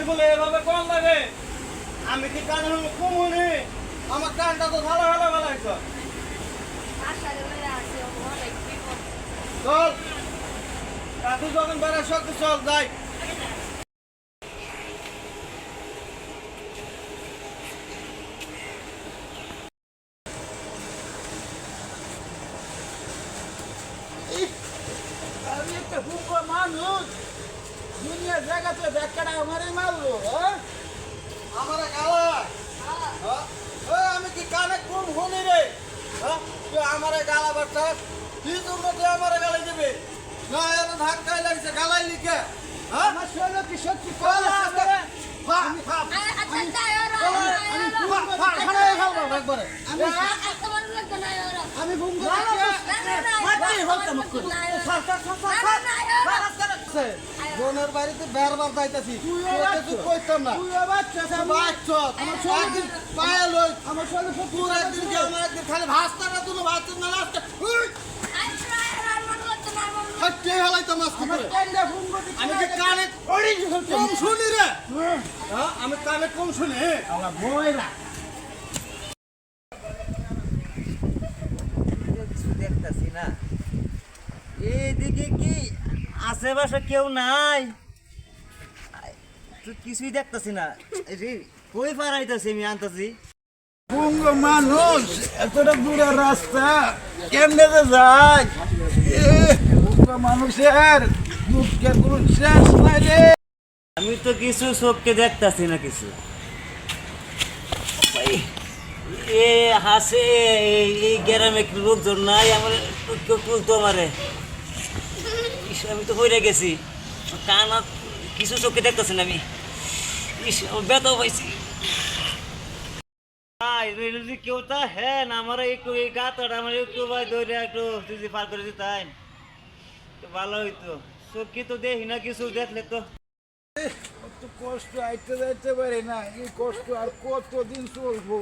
বলে এভাবে কোন লাগে আমি কি কানে কমুনি আমার কানটা তো ভালো ভালো বানাইছো চল কাকু যখন বেড়া শক্তি চল যাই আমি একটা ভুক মানুষ দুনিয়া জায়গাতে ব্যাগটা আমারই মারলো আমার গালা আমি কি কানে কম শুনি রে তুই আমার গালা বাচ্চা তুই তোর মধ্যে আমার গালাই দিবে না এত ধাক্কায় লাগছে গালাই লিখে আমার শরীরে কি সত্যি আমি বোনের বাড়িতে বেরবার যাইতেছি কইতাম না পায়ে লই আমার শরীরে পুরো একদিন কি আমার একদিন খালি ভাস্তা না তুলো ভাস্তা না লাস্টে হাটে হেলাইতাম আজকে আমি কি কানে কম শুনি রে আমি কানে কম শুনি আমার বইরা কিছু দেখতেছি না এইদিকে কি আশেপাশে কেউ নাই তো কিছুই দেখতেছি না কই পারাইতেছি আমি আনতেছি পুঙ্গ মানুষ এতটা দূরের রাস্তা কেমনে যে যায় পুঙ্গ মানুষের দুঃখের কোনো শেষ নাই রে আমি তো কিছু চোখকে দেখতেছি না কিছু এ হাসে এই গ্রামে লোকজন নাই আমার কেউ তুলতো আমারে আমি তো হয়ে গেছি কানা কিছু চোখে দেখতেছি না আমি ব্যথাও পাইছি কেউ তা হ্যাঁ আমার একটু এই গাতাটা আমার একটু ভাই ধরে একটু যদি পার করে দিতাম ভালো হইতো চোখে তো দেখি না কিছু দেখলে তো কত কষ্ট আইতে যাইতে পারি না এই কষ্ট আর কতদিন চলবো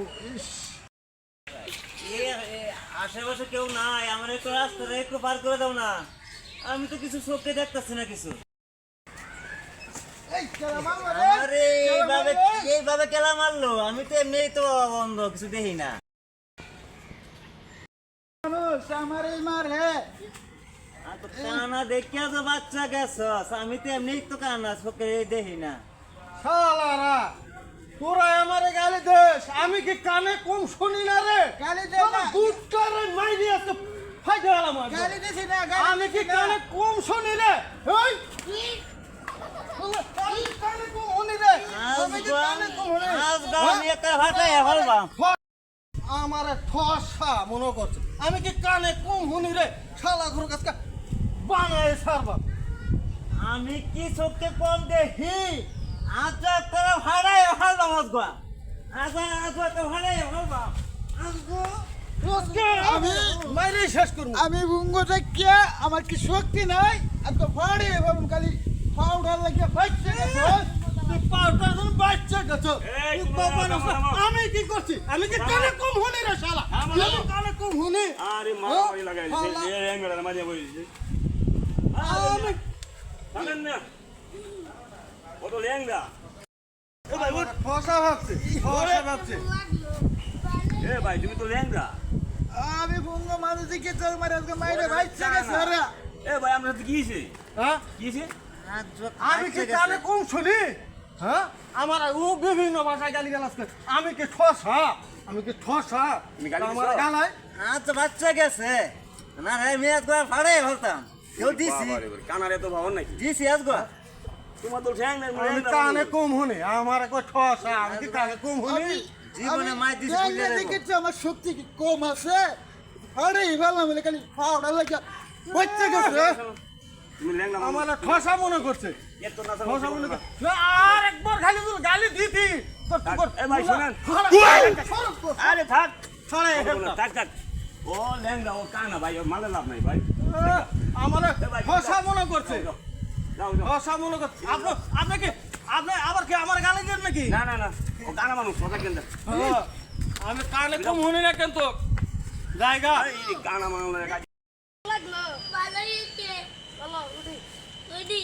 আশেপাশে কেউ নাই আমার একটু রাস্তাটা একটু পার করে দাও না আমি তো কিছু চোখে দেখতেছি না কিছু আরে এইভাবে কেলা মারলো আমি তো এমনি তো বন্ধ কিছু দেখি না মানুষ আমার এই মার হে কানা দেখিয়া তো বাচ্চা গেছ আমি তো এমনি তো কানা চোখে দেখি না শালারা তোরা আমারে গালি দেশ আমি কি কানে কম শুনি না রে গালি দে না বুটকারে মাইরি আছে ফাইটা গেলাম গালি দিছি না আমি কি কানে কম শুনি রে এই কানে কম শুনি রে আমি কি কানে কম শুনি আমি একটা ভাটাই হলবা আমারে ঠসা মনে করছে আমি কি কানে কম শুনি রে শালা ঘর কাছে বানায় সারবা আমি কি চোখে কম দেখি আচ্ছা তোরা ভাড়াই হলবা মজগা আচ্ছা আচ্ছা তো ভাড়াই হলবা আমি মাইরে শেষ করব আমি বুঙ্গ দেখিয়া আমার কি শক্তি নাই আর তো ফাড়ে ভাবুন খালি পাউডার লাগিয়ে ফাইছে তুই পাউডার যখন বাচ্চা গেছ আমি কি করছি আমি কি কানে কম শুনি রে শালা আমি কানে কম শুনি আরে মারামারি লাগাইছে এই এঙ্গলা মাঝে বইছে আমি জানেন না কত লেঙ্গা এ ভাই ওর ফসা ভাবছে এ ভাই তুমি তো লেঙ্গা আমি বুঙ্গ মানুষ দেখে চল মারে আজকে মাইরে ভাইছে গে সারা এ ভাই আমরা তো কিছে হ্যাঁ কিছে আমি কি কানে কম শুনি হ্যাঁ আমার ও বিভিন্ন ভাষায় গালি গালাজ করে আমি কি ঠসা তুমি গালি আমার দিছো? গালায় আচ্ছা বাচ্চা গেছে না রে মেয়াদ করে ফাড়াই ফেলতাম কেউ দিছি কানারে তো ভাবন নাকি দিছি আজগো তোমার তো ঠ্যাং নাই আমি কানে কম শুনি আমার কই ঠসা আমি কি কানে কম শুনি জীবনে মাই দিছি বুঝলে রে দেখেছি আমার শক্তি কি কম আছে আরে ভালো বলে খালি পাউডার লাগিয়ে ভাইছে গেছে তুমি লেঙ্গা আমার ঠসা মনে করছে এত না ঠসা মনে করছে না, আর একবার খালি তুই গালি দিতি তোর তুই কর এ ভাই শুনেন আরে থাক থাক থাক ও লেঙ্গা ও কানা ভাই ও মালে লাভ নাই ভাই আমার ঠসা মনে করছে যাও যাও ঠসা মনে করছে আপনি আবার কি আমার গালি দেন নাকি না না না ও কানা মানুষ কথা কেন আমি কানে কম শুনি না কিন্তু জায়গা এই কানা মানুষ লাগলো ভালোই কে বলো ওই দি